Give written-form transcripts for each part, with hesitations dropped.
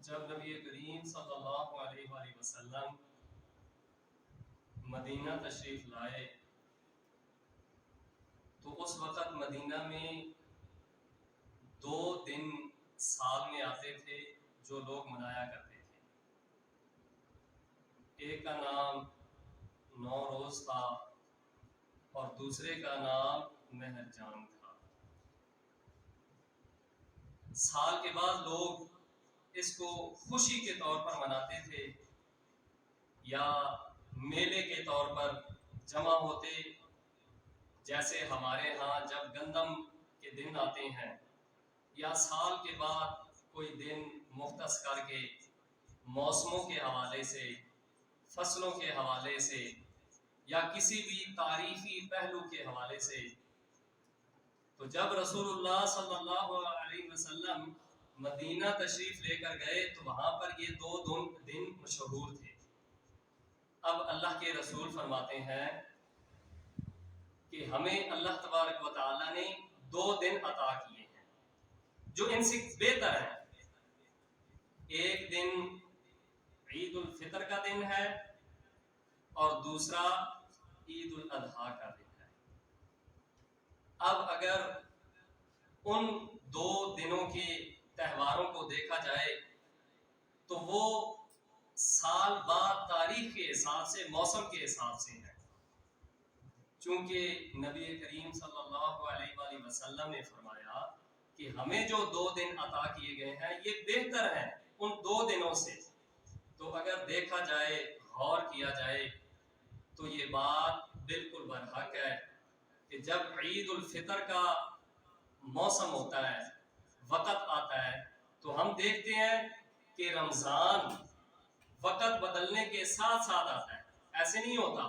جب نبی کریم صلی اللہ علیہ وآلہ وسلم مدینہ تشریف لائے تو اس وقت مدینہ میں 2 دن سال میں آتے تھے جو لوگ منایا کرتے تھے۔ ایک کا نام نوروز تھا اور دوسرے کا نام مہرجان تھا۔ سال کے بعد لوگ اس کو خوشی کے طور پر مناتے تھے یا میلے کے طور پر جمع ہوتے، جیسے ہمارے ہاں جب گندم کے دن آتے ہیں یا سال کے بعد کوئی دن مختص کر کے موسموں کے حوالے سے، فصلوں کے حوالے سے یا کسی بھی تاریخی پہلو کے حوالے سے۔ تو جب رسول اللہ صلی اللہ علیہ وسلم مدینہ تشریف لے کر گئے تو وہاں پر یہ 2 دن مشہور تھے۔ اب اللہ کے رسول فرماتے ہیں کہ ہمیں اللہ تبارک و تعالیٰ نے 2 دن عطا کیے ہیں جو ان سے بہتر ہیں۔ ایک دن عید الفطر کا دن ہے اور دوسرا عید الاضحیٰ کا دن ہے۔ اب اگر ان 2 دنوں کے تہواروں کو دیکھا جائے تو وہ سال بعد تاریخ کے حساب سے، موسم کے حساب سے ہے، چونکہ نبی کریم صلی اللہ علیہ وآلہ وسلم نے فرمایا کہ ہمیں جو 2 دن عطا کیے گئے ہیں یہ بہتر ہیں ان 2 دنوں سے۔ تو اگر دیکھا جائے، غور کیا جائے تو یہ بات بالکل برحق ہے کہ جب عید الفطر کا موسم ہوتا ہے، وقت آتا ہے، تو ہم دیکھتے ہیں کہ رمضان وقت بدلنے کے ساتھ ساتھ آتا ہے۔ ایسے نہیں ہوتا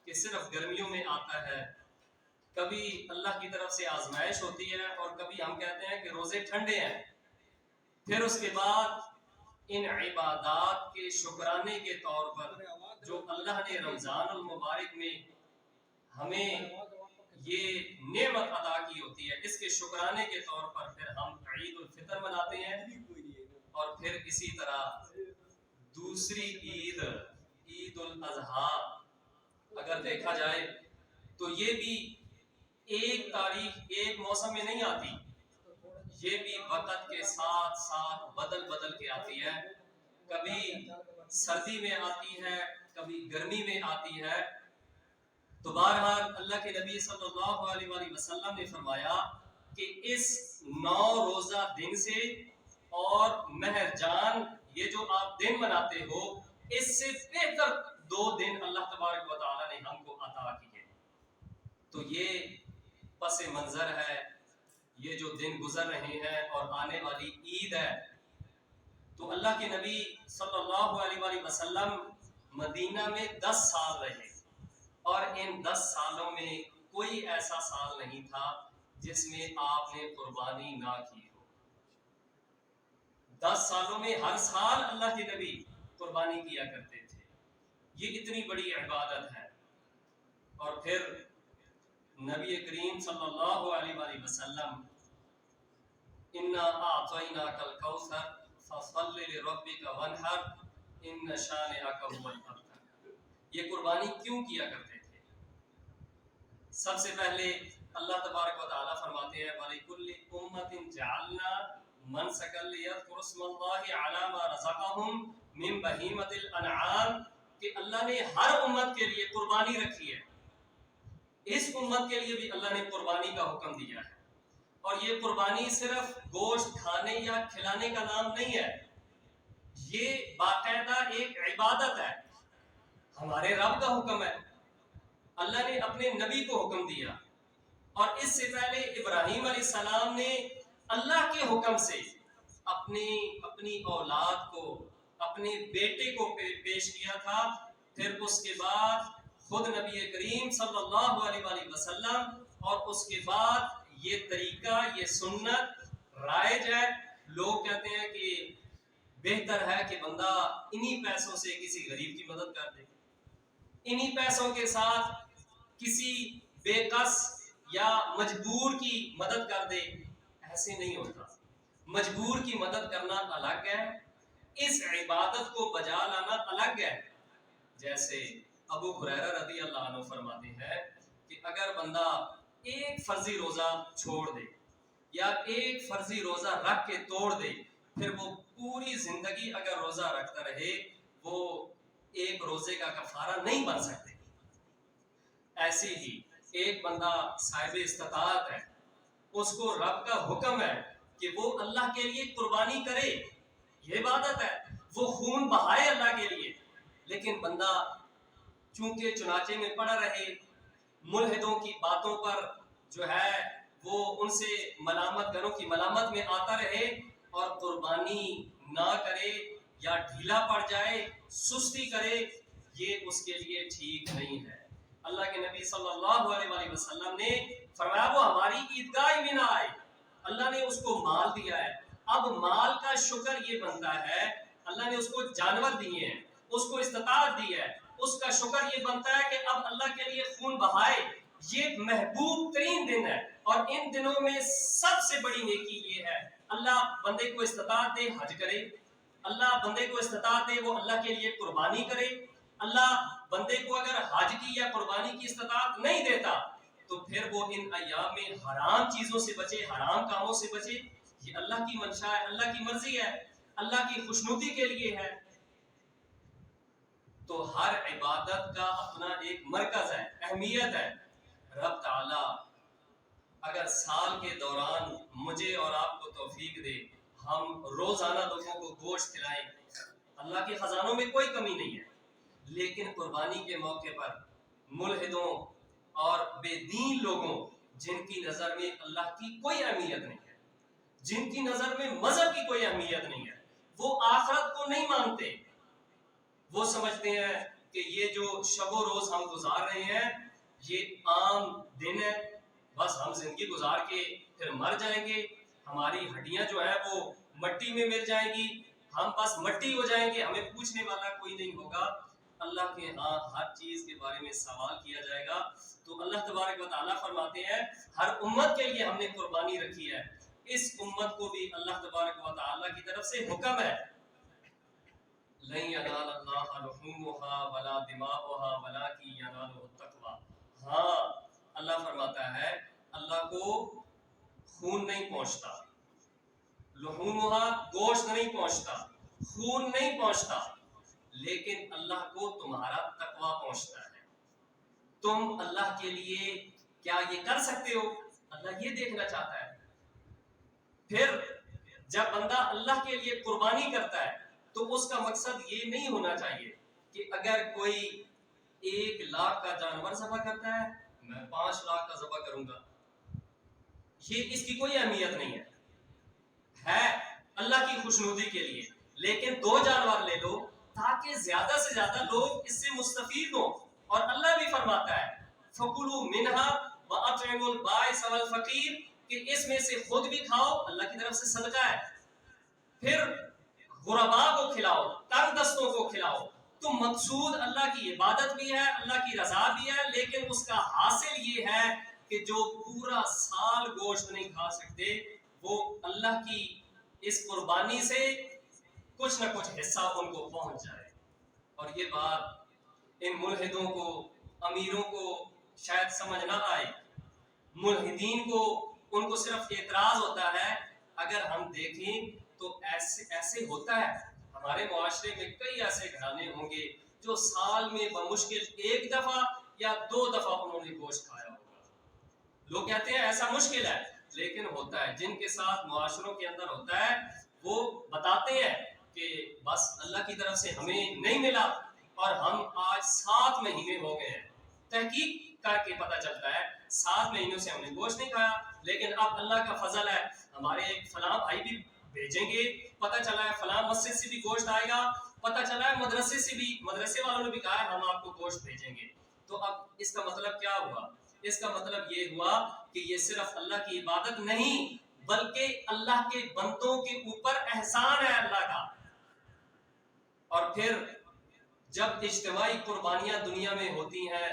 کہ صرف گرمیوں میں آتا ہے، کبھی اللہ کی طرف سے آزمائش ہوتی ہے اور کبھی ہم کہتے ہیں کہ روزے ٹھنڈے ہیں، پھر اس کے بعد ان عبادات کے شکرانے کے طور پر جو اللہ نے رمضان المبارک میں ہمیں یہ نعمت عطا کی ہوتی ہے، اس کے شکرانے کے طور پر پھر ہم عید الفطر مناتے ہیں، اور پھر اسی طرح دوسری عید، عید الاضحیٰ اگر دیکھا جائے تو یہ بھی ایک تاریخ، ایک موسم میں نہیں آتی، یہ بھی وقت کے ساتھ ساتھ بدل بدل کے آتی ہے، کبھی سردی میں آتی ہے، کبھی گرمی میں آتی ہے۔ تو بہرحال اللہ کے نبی صلی اللہ علیہ وآلہ وسلم نے فرمایا کہ اس 9 روزہ دن سے اور مہرجان، یہ جو آپ دن مناتے ہو، اس سے بہتر 2 دن اللہ تبارک و تعالیٰ نے ہم کو عطا کیے۔ تو یہ پس منظر ہے، یہ جو دن گزر رہے ہیں اور آنے والی عید ہے۔ تو اللہ کے نبی صلی اللہ علیہ وآلہ وسلم مدینہ میں 10 سال رہے، اور ان 10 سالوں میں کوئی ایسا سال نہیں تھا جس میں آپ نے قربانی نہ کی ہو۔ 10 سالوں میں ہر سال اللہ کے نبی قربانی کیا کرتے تھے۔ یہ اتنی بڑی عبادت ہے۔ اور پھر نبی کریم صلی اللہ علیہ وآلہ وسلم اِنَّا أَعْطَيْنَاكَ الْكَوْثَرَ فَصَلِّ لِرَبِّكَ وَانْحَرْ إِنَّ شَانِئَكَ هُوَ الْأَبْتَرُ۔ یہ قربانی کیوں کیا کرتے تھے؟ سب سے پہلے اللہ تبارک و تعالیٰ فرماتے ہیں وَلِكُلِّ أُمَّةٍ جَعَلْنَا مَنْسَكًا لِيَذْكُرُوا اسْمَ اللَّهِ عَلَىٰ مَا رَزَقَهُم مِّن بَهِيمَةِ الْأَنْعَامِ، کہ اللہ نے ہر امت کے لیے قربانی رکھی ہے۔ اس امت کے لیے بھی اللہ نے قربانی کا حکم دیا ہے، اور یہ قربانی صرف گوشت کھانے یا کھلانے کا نام نہیں ہے، یہ باقاعدہ ایک عبادت ہے، ہمارے رب کا حکم ہے، اللہ نے اپنے نبی کو حکم دیا، اور اس سے پہلے ابراہیم علیہ السلام نے اللہ کے حکم سے اپنی اولاد کو، اپنے بیٹے کو پیش کیا تھا۔ پھر اس کے بعد خود نبی کریم صلی اللہ علیہ وآلہ وسلم، اور اس کے بعد یہ طریقہ، یہ سنت رائج ہے۔ لوگ کہتے ہیں کہ بہتر ہے کہ بندہ انہی پیسوں سے کسی غریب کی مدد کر دے، انہی پیسوں کے ساتھ کسی بے کس یا مجبور کی مدد کر دے۔ ایسے نہیں ہوتا، مجبور کی مدد کرنا الگ ہے، اس عبادت کو بجا لانا الگ ہے. جیسے ابو ہریرہ رضی اللہ عنہ فرماتے ہیں کہ اگر بندہ ایک فرضی روزہ چھوڑ دے یا ایک فرضی روزہ رکھ کے توڑ دے، پھر وہ پوری زندگی اگر روزہ رکھتا رہے وہ ایک روزے کا کفارہ نہیں بن سکتے. ایسے ہی ایک بندہ صاحب استطاعت ہے، اس کو رب کا حکم ہے کہ وہ اللہ کے لیے قربانی کرے، یہ عبادت ہے، وہ خون بہائے اللہ کے لیے، لیکن بندہ چونکہ چنانچے میں پڑا رہے، ملحدوں کی باتوں پر جو ہے وہ ان سے ملامت گروں کی ملامت میں آتا رہے اور قربانی نہ کرے یا ڈھیلا پڑ جائے، سستی کرے، یہ اس کے لیے ٹھیک نہیں ہے. اللہ کے نبی صلی اللہ علیہ وآلہ وسلم نے فرمایا وہ ہماری عیدگاہ میں نہ آئے. اللہ نے اس کو مال دیا ہے، اب مال کا شکر یہ بنتا ہے، اللہ نے اس کو جانور دیے ہیں، اس کو استطاعت دی ہے، اس کا شکر یہ بنتا ہے کہ اب اللہ کے لیے خون بہائے. یہ محبوب ترین دن ہے اور ان دنوں میں سب سے بڑی نیکی یہ ہے اللہ بندے کو استطاعت دے حج کرے، اللہ بندے کو استطاعت دے وہ اللہ کے لیے قربانی کرے. اللہ بندے کو اگر حج کی یا قربانی کی استطاعت نہیں دیتا تو پھر وہ ان ایام میں حرام چیزوں سے بچے، حرام کاموں سے بچے. یہ اللہ کی منشا ہے، اللہ کی مرضی ہے، اللہ کی خوشنودی کے لیے ہے. تو ہر عبادت کا اپنا ایک مرکز ہے، اہمیت ہے. رب تعالی اگر سال کے دوران مجھے اور آپ کو توفیق دے ہم روزانہ لوگوں کو گوشت کھلائیں، اللہ کے خزانوں میں کوئی کمی نہیں ہے، لیکن قربانی کے موقع پر ملحدوں اور بے دین لوگوں جن کی نظر میں اللہ کی کوئی اہمیت نہیں ہے، جن کی نظر میں مذہب کی کوئی اہمیت نہیں ہے، وہ آخرت کو نہیں مانتے، وہ سمجھتے ہیں کہ یہ جو شب و روز ہم گزار رہے ہیں یہ عام دن ہے، بس ہم زندگی گزار کے پھر مر جائیں گے، ہماری ہڈیاں جو ہے وہ مٹی میں مل جائیں گی، ہم بس مٹی ہو جائیں گے، ہمیں پوچھنے والا کوئی نہیں ہوگا. اللہ کے ہاں ہر چیز کے بارے میں سوال کیا جائے گا. تو اللہ تبارک و تعالیٰ فرماتے ہیں ہر امت کے لیے ہم نے قربانی رکھی ہے، اس امت کو بھی اللہ تبارک و تعالیٰ کی طرف سے حکم ہے لن ینال اللہ لحومها ولا دماؤها ولکن ینالہ التقوی. ہاں اللہ فرماتا ہے اللہ کو خون نہیں پہنچتا، لحومها گوشت نہیں پہنچتا، خون نہیں پہنچتا، لیکن اللہ کو تمہارا تقوی پہنچتا ہے. تم اللہ کے لیے کیا یہ کر سکتے ہو؟ اللہ یہ دیکھنا چاہتا ہے. پھر جب بندہ اللہ کے لیے قربانی کرتا ہے تو اس کا مقصد یہ نہیں ہونا چاہیے کہ اگر کوئی 1,00,000 کا جانور ذبح کرتا ہے میں 5,00,000 کا ذبح کروں گا، یہ اس کی کوئی اہمیت نہیں ہے اللہ کی خوشنودی کے لیے. لیکن 2 جانور لے لو تاکہ زیادہ سے زیادہ لوگ اس سے مستفید ہوں. اور اللہ بھی فرماتا ہے فَكُلُوا مِنْهَا وَأَطْعِمُوا الْبَائِسَ وَالْفَقِيرَ کہ اس میں سے خود بھی کھاؤ، اللہ کی طرف سے صدقہ ہے، پھر غرباء کو کھلاؤ، تنگ دستوں کو کھلاؤ. تو مقصود اللہ کی عبادت بھی ہے، اللہ کی رضا بھی ہے، لیکن اس کا حاصل یہ ہے کہ جو پورا سال گوشت نہیں کھا سکتے وہ اللہ کی اس قربانی سے کچھ نہ کچھ حصہ ان کو پہنچ جائے. اور یہ بات ان ملحدوں کو، امیروں کو شاید سمجھ نہ آئے. ملحدین کو ان کو صرف اعتراض ہوتا ہے. اگر ہم دیکھیں تو ایسے ہوتا ہے ہمارے معاشرے میں کئی ایسے گھرانے ہوں گے جو سال میں بمشکل 1 دفعہ یا 2 دفعہ انہوں نے گوشت کھایا ہوگا. لوگ کہتے ہیں ایسا مشکل ہے، لیکن ہوتا ہے. جن کے ساتھ معاشروں کے اندر ہوتا ہے وہ بتاتے ہیں کہ بس اللہ کی طرف سے ہمیں نہیں ملا اور ہم آج 7 مہینے ہو گئے ہیں، تحقیق کر کے پتہ چلتا ہے 7 مہینوں سے ہم نے گوشت نہیں کھایا، لیکن اب اللہ کا فضل ہے ہمارے فلاں بھائی بھی بھیجیں گے، پتہ چلا ہے فلاں مسجد سے بھی گوشت آئے گا، پتہ چلا ہے مدرسے سے بھی، مدرسے والوں نے بھی کہا ہے ہم آپ کو گوشت بھیجیں گے. تو اب اس کا مطلب کیا ہوا؟ اس کا مطلب یہ ہوا کہ یہ صرف اللہ کی عبادت نہیں بلکہ اللہ کے بندوں کے اوپر احسان ہے اللہ کا. اور پھر جب اجتماعی قربانیاں دنیا میں ہوتی ہیں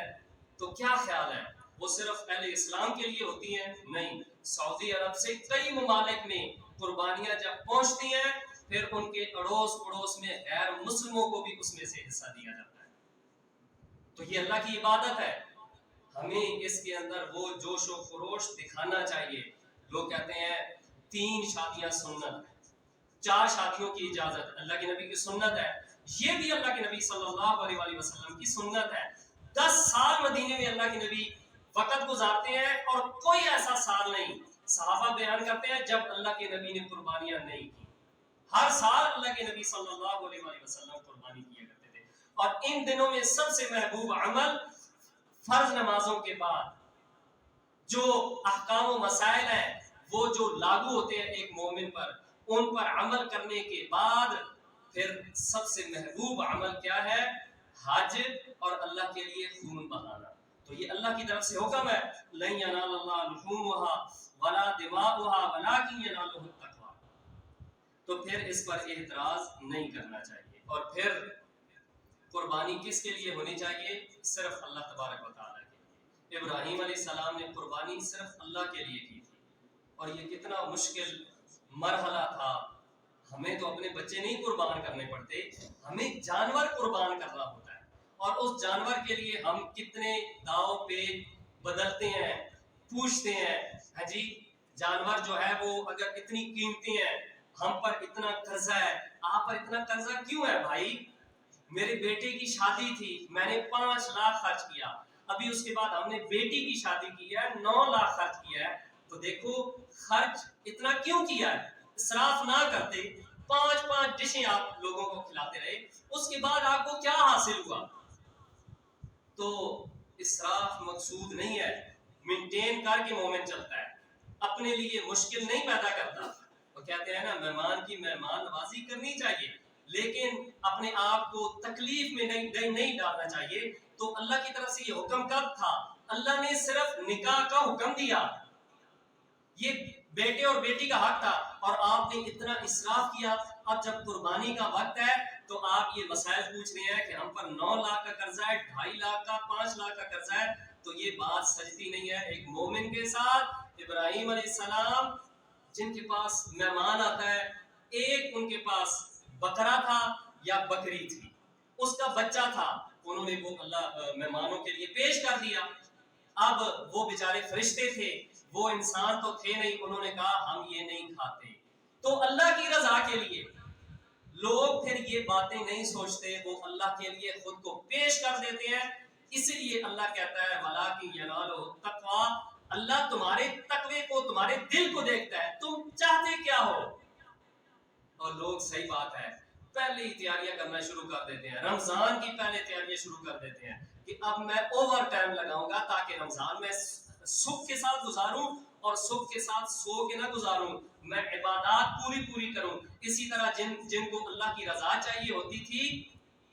تو کیا خیال ہے وہ صرف اہل اسلام کے لیے ہوتی ہیں؟ نہیں، سعودی عرب سے کئی ممالک میں قربانیاں جب پہنچتی ہیں پھر ان کے اڑوس پڑوس میں غیر مسلموں کو بھی اس میں سے حصہ دیا جاتا ہے. تو یہ اللہ کی عبادت ہے. ہمیں اس کے اندر وہ جوش و خروش دکھانا چاہیے. لوگ کہتے ہیں 3 شادیاں سنت، 4 شادیوں کی اجازت اللہ کے نبی کی سنت ہے. یہ بھی اللہ کے نبی صلی اللہ علیہ وسلم کی سنت ہے. 10 سال مدینے میں اللہ کے نبی وقت گزارتے ہیں اور کوئی ایسا سال نہیں. صحابہ بیان کرتے ہیں جب اللہ کے نبی نے قربانیاں نہیں کی. ہر سال اللہ کے نبی صلی اللہ علیہ وسلم قربانی کیا کرتے تھے. اور ان دنوں میں سب سے محبوب عمل فرض نمازوں کے بعد جو احکام و مسائل ہیں وہ جو لاگو ہوتے ہیں ایک مومن پر، ان پر عمل کرنے کے بعد پھر سب سے محبوب عمل کیا ہے؟ حج اور اللہ کے لیے خون بہانا. تو یہ اللہ کی طرف سے حکم ہے، لن ینال اللہ لحومها ولا دماؤها ولکن ینالہ التقوی. تو پھر اس پر اعتراض نہیں کرنا چاہیے. اور پھر قربانی کس کے لیے ہونی چاہیے؟ صرف اللہ تبارک و تعالیٰ کے لیے. ابراہیم علیہ السلام نے قربانی صرف اللہ کے لیے کی تھی. اور یہ کتنا مشکل مرحلہ تھا. ہمیں تو اپنے بچے نہیں قربان کرنے پڑتے، ہمیں جانور قربان کرنا ہوتا ہے. اور اس جانور کے لیے ہم کتنے داؤ پہ بدلتے ہیں، پوچھتے ہیں. ہاں جی، جانور جو ہے وہ اگر اتنی قیمتی ہیں، ہم پر اتنا قرضہ ہے، آپ پر اتنا قرضہ کیوں ہے بھائی؟ میرے بیٹے کی شادی تھی، میں نے 5 لاکھ خرچ کیا. ابھی اس کے بعد ہم نے بیٹی کی شادی کی ہے، 9 لاکھ خرچ کیا ہے. تو دیکھو خرچ اتنا کیوں کیا ہے؟ اسراف نہ کرتے. 5 ڈشیں آپ لوگوں کو کھلاتے رہے، اس کے بعد آپ کو کیا حاصل ہوا؟ تو اسراف مقصود نہیں ہے. مینٹین کر کے مومن چلتا ہے، اپنے لیے مشکل نہیں پیدا کرتا. وہ کہتے ہیں نا، مہمان کی مہمان نوازی کرنی چاہیے، لیکن اپنے آپ کو تکلیف میں نہیں ڈالنا چاہیے. تو اللہ کی طرف سے یہ حکم کب تھا؟ اللہ نے صرف نکاح کا حکم دیا، یہ بیٹے اور بیٹی کا حق تھا، اور آپ نے اتنا اسراف کیا. اب جب قربانی کا وقت ہے تو آپ یہ مسائل پوچھ رہے ہیں کہ ہم پر 9 لاکھ کا قرضہ ہے، 2.5 لاکھ کا، 5 لاکھ کا قرضہ ہے. تو یہ بات سجتی نہیں ہے. ایک مومن کے ساتھ ابراہیم علیہ السلام جن کے پاس مہمان آتا ہے، ایک ان کے پاس بکرا تھا یا بکری تھی، اس کا بچہ تھا، انہوں نے وہ اللہ مہمانوں کے لیے پیش کر دیا. اب وہ بیچارے فرشتے تھے، وہ انسان تو تھے نہیں، انہوں نے کہا ہم یہ نہیں کھاتے. تو اللہ کی رضا کے لیے لوگ پھر یہ باتیں نہیں سوچتے، وہ اللہ کے لیے خود کو پیش کر دیتے ہیں. اسی لیے اللہ کہتا ہے وَلَٰكِن يَنَالُهُ التَّقْوَىٰ. اللہ تمہارے تقوی کو، تمہارے دل کو دیکھتا ہے، تم چاہتے کیا ہو. اور لوگ صحیح بات ہے پہلے ہی تیاریاں کرنا شروع کر دیتے ہیں. رمضان کی پہلے تیاریاں شروع کر دیتے ہیں کہ اب میں اوور ٹائم لگاؤں گا تاکہ رمضان میں صبح کے ساتھ گزاروں اور صبح کے ساتھ سو کے نہ گزاروں، میں عبادات پوری کروں. اسی طرح جن کو اللہ کی رضا چاہیے ہوتی تھی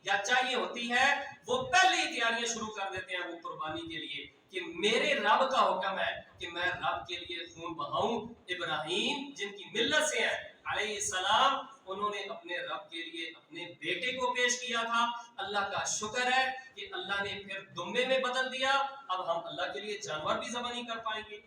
یا چاہیے ہوتی ہے، وہ پہلے ہی تیاریاں شروع کر دیتے ہیں وہ قربانی کے لیے کہ میرے رب کا حکم ہے کہ میں رب کے لیے خون بہاؤں. ابراہیم جن کی ملت سے ہیں علیہ السلام، انہوں نے اپنے رب کے لیے اپنے بیٹے کو پیش کیا تھا. اللہ کا شکر ہے کہ اللہ نے پھر دمبے میں بدل دیا. اب ہم اللہ کے لیے جانور بھی ذبح نہیں کر پائیں گے.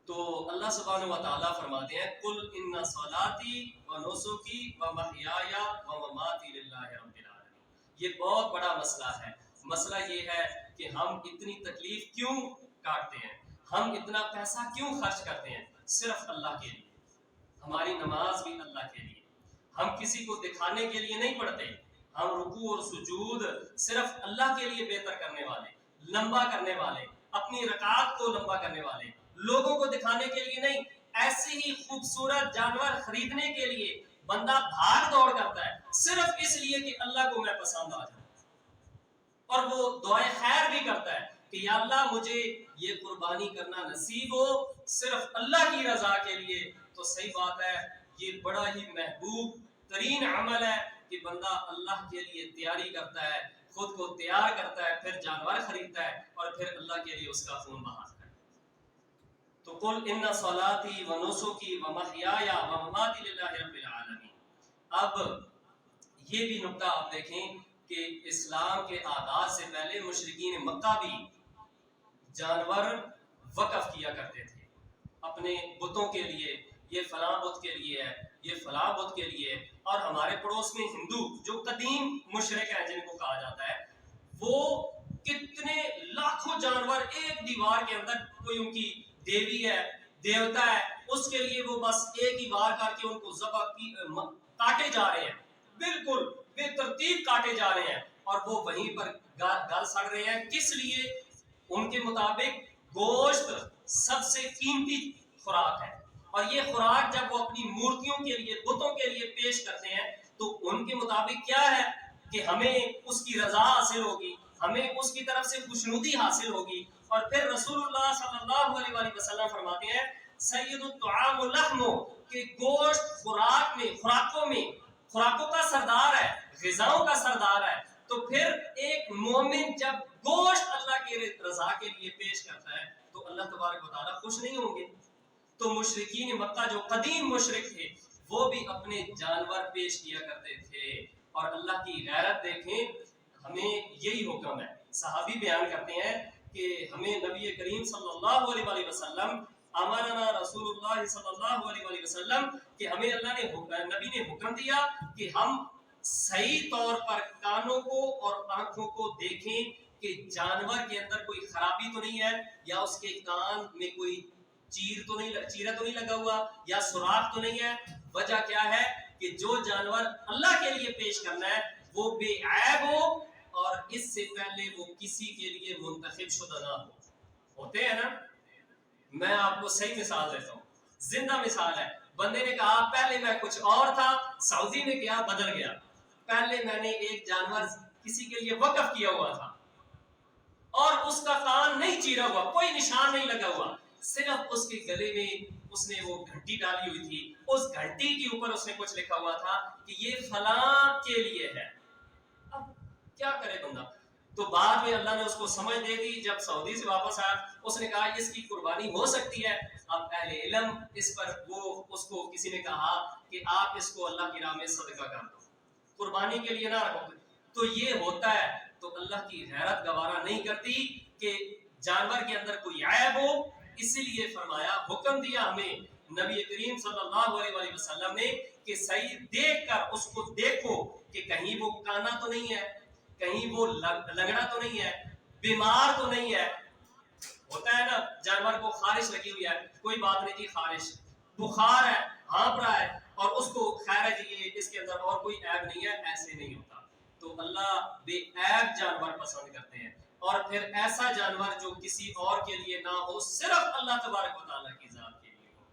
تو اللہ سبحانہ و تعالیٰ فرماتے ہیں قل ان صلاتی و نسکی و محیای و مماتی للہ رب العالمین. یہ بہت بڑا مسئلہ ہے. مسئلہ یہ ہے کہ ہم اتنی تکلیف کیوں کاٹتے ہیں، ہم اتنا پیسہ کیوں خرچ کرتے ہیں صرف اللہ کے لیے. ہماری نماز بھی اللہ کے لیے، ہم کسی کو دکھانے کے لیے نہیں پڑھتے. ہم رکوع اور سجود صرف اللہ کے لیے بہتر کرنے والے، لمبا کرنے والے، اپنی رکعات کو لمبا کرنے والے، لوگوں کو دکھانے کے لیے نہیں. ایسے ہی خوبصورت جانور خریدنے کے لیے بندہ بھاگ دوڑ کرتا ہے صرف اس لیے کہ اللہ کو میں پسند آ جاؤں. اور وہ دعائیں خیر بھی کرتا ہے کہ یا اللہ مجھے یہ قربانی کرنا نصیب ہو صرف اللہ کی رضا کے لیے. تو صحیح بات ہے، یہ بڑا ہی محبوب ترین عمل ہے کہ بندہ اللہ کے لیے تیاری کرتا ہے، خود کو تیار کرتا ہے، پھر جانور خریدتا ہے اور پھر اللہ کے لیے اس کا خون بہاتا ہے. تو قل ان صلاتی و نسکی و محیای و مماتی للہ رب العالمین. اب یہ بھی نقطہ آپ دیکھیں کہ اسلام کے آغاز سے پہلے مشرکین مکہ بھی جانور وقف کیا کرتے تھے اپنے بتوں کے لیے. یہ فلاں بت کے لیے ہے، یہ فلاں بت کے لیے ہے. اور ہمارے پڑوس میں ہندو جو قدیم مشرک ہیں جن کو کہا جاتا ہے، وہ کتنے لاکھوں جانور ایک دیوار کے اندر، کوئی ان کی دیوی ہے، دیوتا ہے، اس کے لیے وہ بس ایک ہی وار کر کے ان کو ذبح کی کاٹے جا رہے ہیں، بالکل بے ترتیب کاٹے جا رہے ہیں، اور وہ وہیں پر گل سڑ رہے ہیں. کس لیے؟ ان کے مطابق گوشت سب سے قیمتی خوراک ہے، اور یہ خوراک جب وہ اپنی مورتیوں کے لیے، بتوں کے لیے پیش کرتے ہیں تو ان کے مطابق کیا ہے کہ ہمیں اس کی رضا حاصل ہوگی، ہمیں اس کی طرف سے خوشنودی حاصل ہوگی. اور پھر رسول اللہ صلی اللہ علیہ وآلہ وسلم فرماتے ہیں سید الطعام اللحم، کہ گوشت خوراک میں، خوراکوں کا سردار ہے، غذاؤں کا سردار ہے. تو پھر ایک مومن جب گوشت اللہ کی رضا کے لیے پیش کرتا ہے تو اللہ تبارک و تعالیٰ خوش نہیں ہوں گے. تو مشرکین مکہ جو قدیم مشرک تھے وہ بھی اپنے جانور پیش کیا کرتے تھے. اور اللہ کی غیرت دیکھیں، ہمیں یہی حکم ہے. صحابی بیان کرتے ہیں کہ ہمیں نبی کریم صلی اللہ علیہ وآلہ وسلم، امرنا رسول اللہ صلی اللہ علیہ وآلہ وسلم، کہ ہمیں اللہ نے، نبی نے حکم دیا کہ ہم صحیح طور پر کانوں کو اور آنکھوں کو دیکھیں کہ جانور کے اندر کوئی خرابی تو نہیں ہے، یا اس کے کان میں کوئی چیرا تو نہیں لگا ہوا، یا سوراخ تو نہیں ہے. وجہ کیا ہے کہ جو جانور اللہ کے لیے پیش کرنا ہے وہ بے عیب ہو، اور اس سے پہلے وہ کسی کے لیے منتخب شدہ نہ ہو. ہوتے ہیں نا، میں آپ کو صحیح مثال دیتا ہوں، زندہ مثال ہے. بندے نے کہا پہلے میں کچھ اور تھا، سعودی میں گیا بدل گیا، پہلے میں نے ایک جانور کسی کے لیے وقف کیا ہوا تھا اور اس کا کان نہیں چیرا ہوا، کوئی نشان نہیں لگا ہوا، صرف اس کے گلے میں اس نے وہ گھنٹی ڈالی ہوئی تھی، اس گھنٹی کے اوپر اس نے کچھ لکھا ہوا تھا کہ یہ فلاں کے لیے ہے. اب کیا کرے بندہ؟ تو بعد میں اللہ نے اس کو سمجھ دے دی. جب سعودی سے واپس آیا اس نے کہا اس کی قربانی ہو سکتی ہے. اب اہل علم اس پر، وہ اس کو کسی نے کہا کہ آپ اس کو اللہ کی راہ میں صدقہ کر دو، قربانی کے لیے نہ رکھو. تو یہ ہوتا ہے. تو اللہ کی غیرت گوارا نہیں کرتی کہ جانور کے اندر کوئی عیب ہو، اسی لیے فرمایا، حکم دیا ہمیں نبی کریم صلی اللہ علیہ وآلہ وسلم نے کہ صحیح دیکھ کر اس کو دیکھو کہ کہیں وہ کانا تو نہیں ہے، کہیں وہ لنگڑا تو نہیں ہے، بیمار تو نہیں ہے. ہوتا ہے نا جانور کو خارش لگی ہوئی ہے، کوئی بات نہیں جی، خارش، بخار ہے، ہانپ رہا ہے، اور اس کو خیر ہے جی اس کے اندر اور کوئی عیب نہیں ہے، ایسے نہیں ہوتا. تو اللہ بے عیب جانور پسند کرتے ہیں، اور پھر ایسا جانور جو کسی اور کے لیے نہ ہو، صرف اللہ تبارک و تعالیٰ کی ذات کے لیے ہو.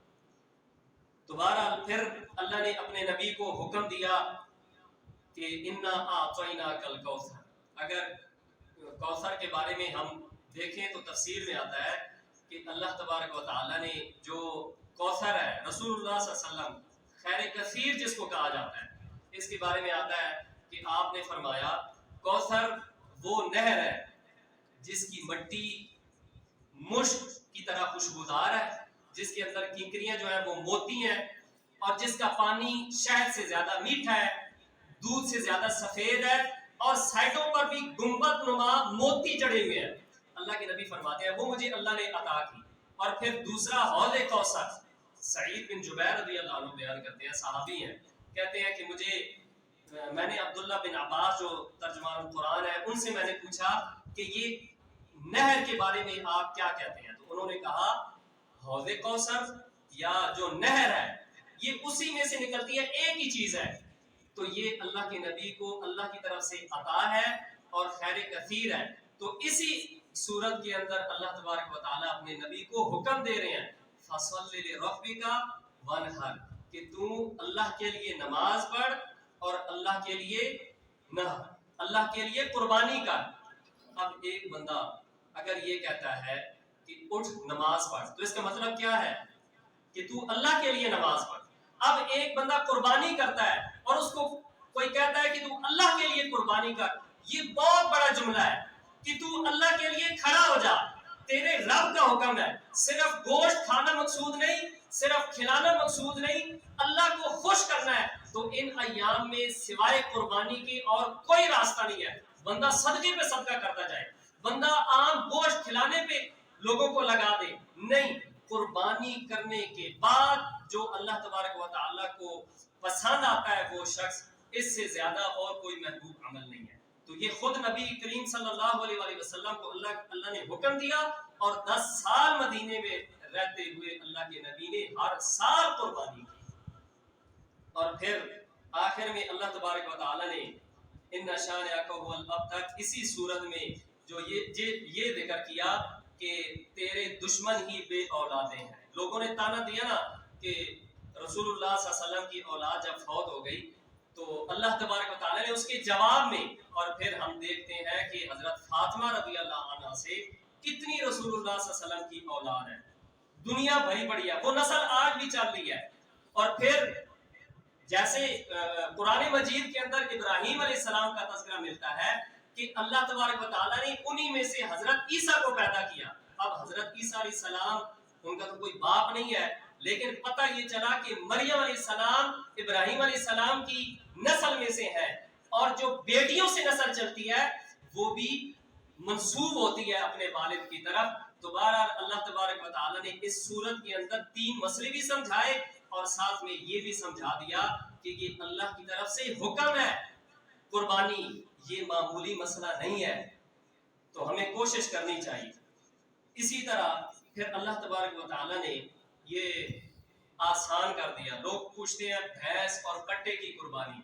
تو بہرحال پھر اللہ نے اپنے نبی کو حکم دیا کہ انا اعطیناک الکوثر. اگر کوثر کے بارے میں ہم دیکھیں تو تفسیر میں آتا ہے کہ اللہ تبارک و تعالیٰ نے جو کوثر ہے، رسول اللہ صلی اللہ علیہ وسلم، خیر کثیر جس کو کہا جاتا ہے، اس کے بارے میں آتا ہے کہ آپ نے فرمایا کوثر وہ نہر ہے جس کی مٹی مشک کی طرح خوشبودار ہے، جس کے اندر کنکریاں جو ہیں وہ موتی ہیں، اور جس کا پانی شہد سے زیادہ میٹھا ہے، دودھ سے زیادہ سفید ہے، اور سائڈوں پر بھی گنبد نما موتی جڑے ہوئے ہیں. اللہ کے نبی فرماتے ہیں وہ مجھے اللہ نے عطا کی. اور پھر دوسرا حوض کوثر، سعید بن جبیر رضی اللہ عنہ بیان کرتے ہیں، صحابی ہیں، کہتے ہیں کہ میں نے عبداللہ بن عباس جو ترجمان قرآن ہے ان سے میں نے پوچھا کہ یہ نہر کے بارے میں آپ کیا کہتے ہیں؟ تو انہوں نے کہا حوض کوثر یا جو نہر ہے یہ اسی میں سے نکلتی ہے، ایک ہی چیز ہے. تو یہ اللہ کے نبی کو اللہ کی طرف سے عطا ہے اور خیر کثیر ہے. تو اسی صورت کے اندر اللہ تبارک و تعالیٰ اپنے نبی کو حکم دے رہے ہیں فَصَلِّ لِرَبِّكَ وَانْحَرْ، کہ تو اللہ کے لیے نماز پڑھ اور اللہ کے لیے نہ، اللہ کے لیے قربانی کر. اب ایک بندہ اگر یہ کہتا ہے کہ اٹھ نماز پڑھ، تو اس کا مطلب کیا ہے کہ تو اللہ کے لیے نماز پڑھ. اب ایک بندہ قربانی کرتا ہے اور اس کو کوئی کہتا ہے کہ تو اللہ کے لیے قربانی کر. یہ بہت بڑا جملہ ہے کہ تو اللہ کے لیے کھڑا ہو جا، تیرے رب کا حکم ہے. صرف گوشت کھانا مقصود نہیں، صرف کھلانا مقصود نہیں، اللہ کو خوش کرنا ہے. تو ان ایام میں سوائے قربانی کے اور کوئی راستہ نہیں ہے. بندہ صدقے پہ صدقہ کرتا جائے، بندہ عام گوشت کھلانے پہ لوگوں کو لگا دے، نہیں. قربانی کرنے کے بعد جو اللہ تبارک و تعالیٰ کو پسند آتا ہے وہ شخص، اس سے زیادہ اور کوئی محبوب عمل نہیں ہے۔ تو یہ خود نبی کریم صلی اللہ علیہ وآلہ وسلم کو اللہ نے حکم دیا، اور 10 سال مدینے میں رہتے ہوئے اللہ کے نبی نے ہر سال قربانی کی۔ اور پھر آخر میں اللہ تبارک و تعالیٰ نے ان شانئک هو الابتر، اسی صورت میں جو یہ ذکر کیا کہ تیرے دشمن ہی بے اولادیں ہیں۔ لوگوں نے تانا دیا نا کہ رسول اللہ صلی اللہ علیہ وسلم کی اولاد جب فوت ہو گئی تو اللہ تبارک و تعالیٰ نے اس کے جواب میں، اور پھر ہم دیکھتے ہیں کہ حضرت فاطمہ رضی اللہ عنہ سے کتنی رسول اللہ صلی اللہ علیہ وسلم کی اولاد ہے، دنیا بھری پڑی ہے، وہ نسل آج بھی چل رہی ہے۔ اور پھر جیسے قرآن مجید کے اندر ابراہیم علیہ السلام کا تذکرہ ملتا ہے کہ اللہ تبارک و تعالیٰ نے انہی میں سے حضرت عیسیٰ کو پیدا کیا۔ اب حضرت عیسیٰ علیہ السلام ان کا تو کوئی باپ نہیں ہے، لیکن پتہ یہ چلا کہ مریم علیہ السلام ابراہیم علیہ السلام کی نسل میں سے ہے، اور جو بیٹیوں سے نسل چلتی ہے وہ بھی منسوب ہوتی ہے اپنے والد کی طرف۔ دوبارہ اللہ تبارک و تعالیٰ نے اس صورت کے اندر 3 مسئلے بھی سمجھائے، اور ساتھ میں یہ بھی سمجھا دیا کہ یہ اللہ کی طرف سے حکم ہے، قربانی یہ معمولی مسئلہ نہیں ہے، تو ہمیں کوشش کرنی چاہیے۔ اسی طرح پھر اللہ تبارک و تعالیٰ نے یہ آسان کر دیا۔ لوگ پوچھتے ہیں بھینس اور کٹے کی قربانی،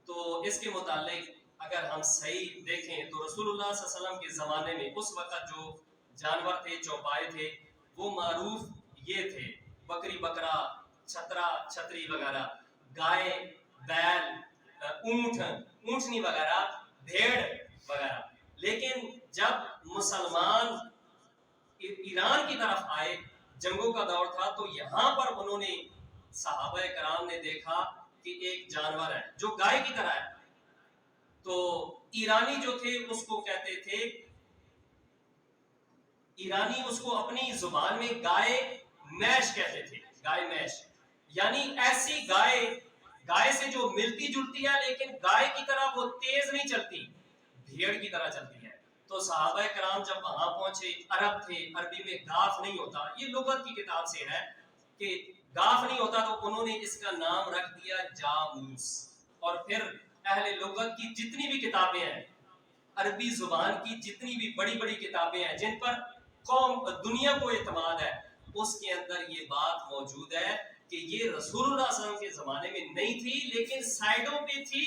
تو اس کے متعلق اگر ہم صحیح دیکھیں تو رسول اللہ صلی اللہ علیہ وسلم کے زمانے میں اس وقت جو جانور تھے، چوپائے تھے، وہ معروف یہ تھے: بکری، بکرا، چھترا، چھتری وغیرہ، گائے، بیل، اونٹ، اونٹنی وغیرہ، بھیڑ وغیرہ۔ لیکن جب مسلمان ایران کی طرف آئے، جنگوں کا دور تھا، تو یہاں پر انہوں نے، صحابہ کرام نے دیکھا کہ ایک جانور ہے جو گائے کی طرح ہے، تو ایرانی جو تھے اس کو کہتے تھے، ایرانی اس کو اپنی زبان میں گائے میش کہتے تھے، گائے میش، یعنی ایسی گائے سے جو ملتی جلتی ہے لیکن گائے کی طرح وہ تیز نہیں چلتی، بھیڑ کی طرح چلتی ہے۔ تو صحابہ کرام جب وہاں پہنچے، عرب تھے، عربی میں گاف نہیں ہوتا، یہ لغت کی کتاب سے ہے کہ گاف نہیں ہوتا، تو انہوں نے اس کا نام رکھ دیا جاموس۔ اور پھر اہل لغت کی جتنی بھی کتابیں ہیں، عربی زبان کی جتنی بھی بڑی بڑی کتابیں ہیں جن پر قوم دنیا کو اعتماد ہے، اس کے اندر یہ بات موجود ہے کہ یہ رسول اللہ صلی اللہ علیہ وسلم کے زمانے میں نہیں تھی، لیکن سائڈوں پہ تھی،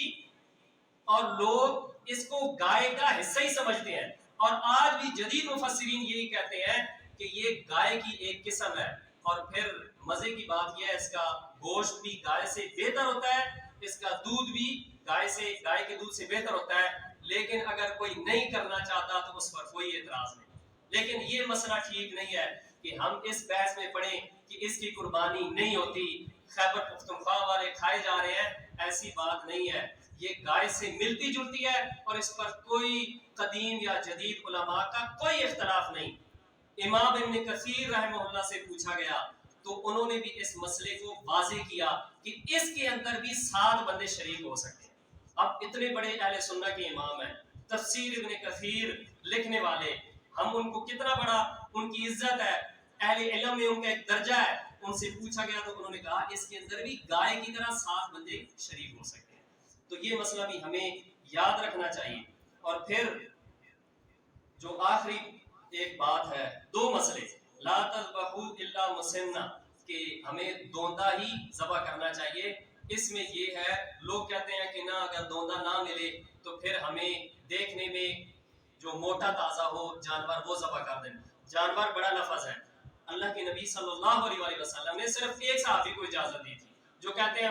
اور لوگ اس کو گائے کا حصہ ہی سمجھتے ہیں۔ اور آج بھی جدید مفسرین یہی کہتے ہیں کہ یہ گائے کی ایک قسم ہے۔ اور پھر مزے کی بات یہ ہے، اس کا گوشت بھی گائے سے بہتر ہوتا ہے، اس کا دودھ بھی گائے کے دودھ سے بہتر ہوتا ہے، لیکن اگر کوئی نہیں کرنا چاہتا تو اس پر کوئی اعتراض نہیں۔ لیکن یہ مسئلہ ٹھیک نہیں ہے کہ ہم اس بحث میں پڑھیں کہ اس کی قربانی نہیں ہوتی، خیبر پختونخوا والے کھائے جا رہے ہیں، ایسی بات نہیں ہے۔ یہ گائے سے ملتی جلتی ہے، اور اس پر کوئی قدیم یا جدید علماء کا کوئی اختلاف نہیں۔ امام ابن کثیر رحمہ اللہ سے پوچھا گیا تو انہوں نے بھی اس مسئلے کو واضح کیا کہ اس کے اندر بھی 7 بندے شریک ہو سکتے ہیں۔ اب اتنے بڑے اہل سنت کے امام ہیں، تفسیر ابن کثیر لکھنے والے، ہم ان کو کتنا بڑا ان کی عزت ہے، اہل علم میں ان کا ایک درجہ ہے، ان سے پوچھا گیا تو انہوں نے کہا اس کے اندر بھی گائے کی طرح 7 بندے شریک ہو سکتے ہیں۔ تو یہ مسئلہ بھی ہمیں یاد رکھنا چاہیے۔ اور پھر جو آخری ایک بات ہے، 2 مسئلے، لا تذبحوا الا مسنہ، کہ ہمیں دوندا ہی ذبح کرنا چاہیے۔ اس میں یہ ہے، لوگ کہتے ہیں کہ نہ، اگر دوندا نہ ملے تو پھر ہمیں دیکھنے میں جو موٹا تازہ ہو جانور وہ ذبح کر دیں۔ جانور بڑا لفظ ہے، اللہ کے نبی صلی اللہ علیہ وآلہ وسلم نے صرف ایک صحابی کو اجازت دی تھی جو کہتے ہیں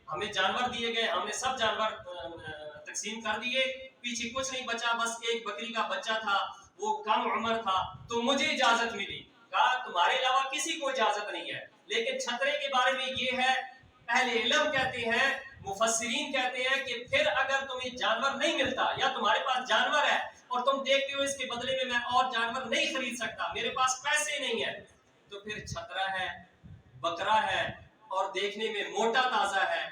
ہمیں جانور دیے گئے، ہم نے سب جانور تقسیم کر دیے، پیچھے کچھ نہیں بچا، بس ایک بکری کا بچہ تھا، وہ کم عمر تھا، تو مجھے اجازت ملی۔ کہا تمہارے علاوہ کسی کو اجازت نہیں ہے۔ لیکن چھترے کے بارے میں یہ ہے، اہل علم کہتے ہیں، مفسرین کہتے ہیں کہ پھر اگر تمہیں جانور نہیں ملتا، یا تمہارے پاس جانور ہے اور تم دیکھتے ہو اس کے بدلے میں اور جانور نہیں خرید سکتا، میرے پاس پیسے نہیں ہے، تو پھر چھترا ہے، بکرا ہے، اور دیکھنے میں موٹا تازہ ہے،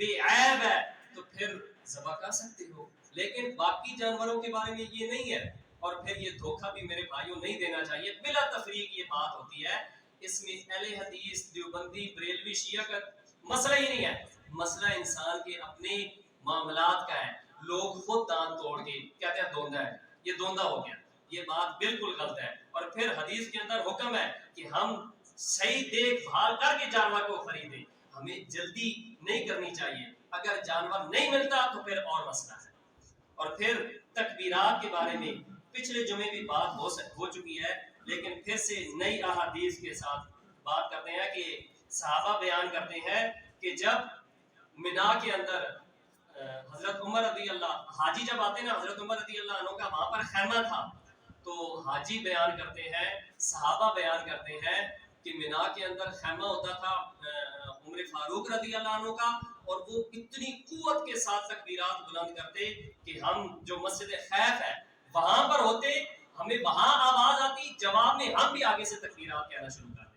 بے عیب ہے، تو پھر ذبح کر سکتے ہو۔ لیکن باقی جانوروں کے بارے میں یہ نہیں ہے۔ اور پھر یہ دھوکہ بھی میرے بھائیوں نہیں دینا چاہیے، بلا تفریق یہ بات ہوتی ہے۔ اس میں اہل حدیث دیوبندی بریلوی شیعہ کا مسئلہ ہی نہیں ہے، مسئلہ انسان کے اپنے معاملات کا ہے. لوگ خود دانت توڑ کے کہتے ہیں دوندا ہے، یہ دوندا ہو گیا، یہ بات بالکل غلط ہے. اور پھر حدیث کے اندر حکم ہے کہ ہم صحیح دیکھ بھال کر کے جانور کو خریدیں، ہمیں جلدی نہیں کرنی چاہیے. اگر جانور نہیں ملتا تو پھر اور مسئلہ ہے. اور پھر تکبیرات کے بارے میں پچھلے جمعے بھی بات ہو چکی ہے، لیکن پھر سے نئی احادیث کے ساتھ بات کرتے ہیں کہ صحابہ بیان کرتے ہیں کہ جب منا کے اندر حضرت عمر رضی اللہ، حاجی جب آتے ہیں نا، حضرت عمر رضی اللہ عنہ کا وہاں پر خیمہ تھا، تو حاجی بیان کرتے ہیں، صحابہ بیان کرتے ہیں کہ منا کے اندر خیمہ ہوتا تھا عمر فاروق رضی اللہ عنہ کا، اور وہ اتنی قوت کے ساتھ تکبیرات بلند کرتے کہ ہم جو مسجد خیف ہے وہاں پر ہوتے، ہمیں وہاں آواز آتی، جواب میں ہم بھی آگے سے تکبیرات کہنا شروع کر دیتے.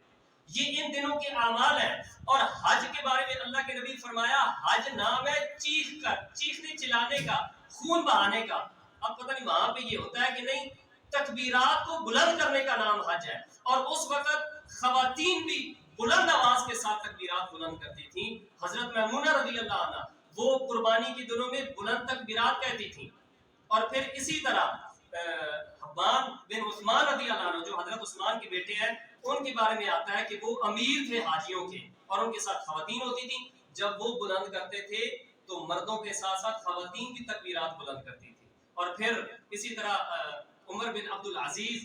یہ ان دنوں کے اعمال ہیں. اور حج کے بارے میں اللہ کے نبی فرمایا حج نام ہے چیخ کر، چیخنے چلانے کا، خون بہانے کا. اب پتہ نہیں وہاں پہ یہ ہوتا ہے کہ نہیں، تکبیرات کو بلند کرنے کا نام حج ہے. اور اس وقت خواتین بھی بلند آواز کے ساتھ تکبیرات بلند کرتی تھیں. حضرت میمونہ رضی اللہ عنہ وہ قربانی کے دنوں میں بلند تکبیرات کہتی تھیں. اور پھر اسی طرح حبان بن عثمان رضی اللہ عنہ جو حضرت عثمان کے بیٹے ہیں، ان کے بارے میں آتا ہے کہ وہ امیر تھے حاجیوں کے، اور ان کے ساتھ خواتین ہوتی تھیں. جب وہ بلند کرتے تھے تو مردوں کے ساتھ ساتھ خواتین بھی تکبیرات بلند کرتی تھی. اور پھر اسی طرح عمر بن عبد العزیز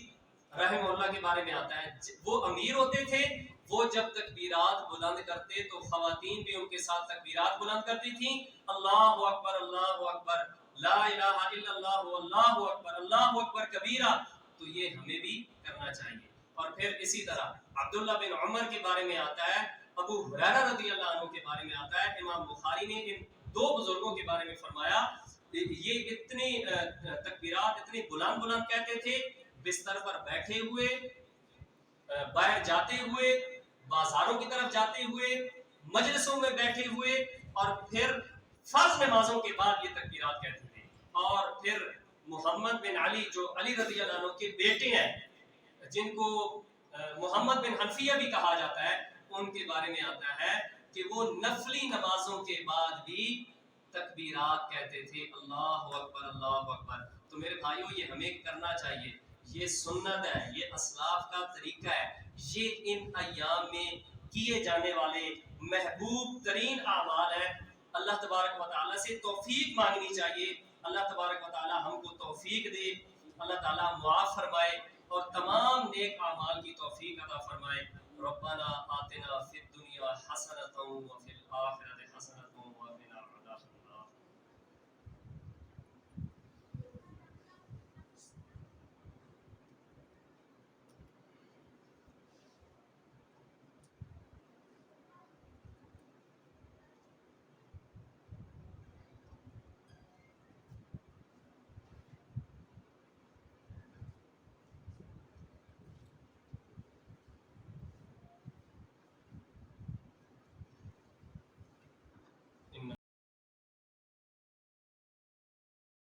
رحمہ اللہ کے بارے میں آتا ہے، وہ امیر ہوتے تھے، وہ جب تکبیرات بلند کرتے تو خواتین بھی ان کے ساتھ تکبیرات بلند کرتی تھیں. اللہ اکبر اللہ اکبر لا الہ الا اللہ واللہ اکبر اللہ اکبر کبیرہ. تو یہ ہمیں بھی کرنا چاہیے. اور پھر اسی طرح عبداللہ بن عمر کے بارے میں آتا ہے، ابو ہریرہ رضی اللہ عنہ کے بارے میں آتا ہے. امام بخاری نے ان دو بزرگوں کے بارے میں فرمایا یہ اتنی تکبیرات اتنی بلند بلند کہتے تھے، بستر پر بیٹھے ہوئے، باہر جاتے ہوئے، بازاروں کی طرف جاتے ہوئے، مجلسوں میں بیٹھے ہوئے، اور پھر فرض نمازوں کے بعد یہ تکبیرات کہتے تھے. اور پھر محمد بن علی جو علی رضی اللہ عنہ کے بیٹے ہیں، جن کو محمد بن حنفیہ بھی کہا جاتا ہے، ان کے بارے میں آتا ہے کہ وہ نفلی نمازوں کے بعد بھی تکبیرات کہتے تھے، اللہ اکبر اللہ اکبر. تو میرے بھائیوں یہ ہمیں کرنا چاہیے، یہ سنت ہے، یہ اسلاف کا طریقہ ہے، یہ ان ایام میں کیے جانے والے محبوب ترین اعمال ہیں. اللہ تبارک و تعالیٰ سے توفیق مانگنی چاہیے. اللہ تبارک و تعالیٰ ہم کو توفیق دے، اللہ تعالیٰ معاف فرمائے اور تمام نیک اعمال کی توفیق عطا فرمائے. ربنا آتنا فی الدنیا حسنۃ وفی الآخرۃ حسنۃ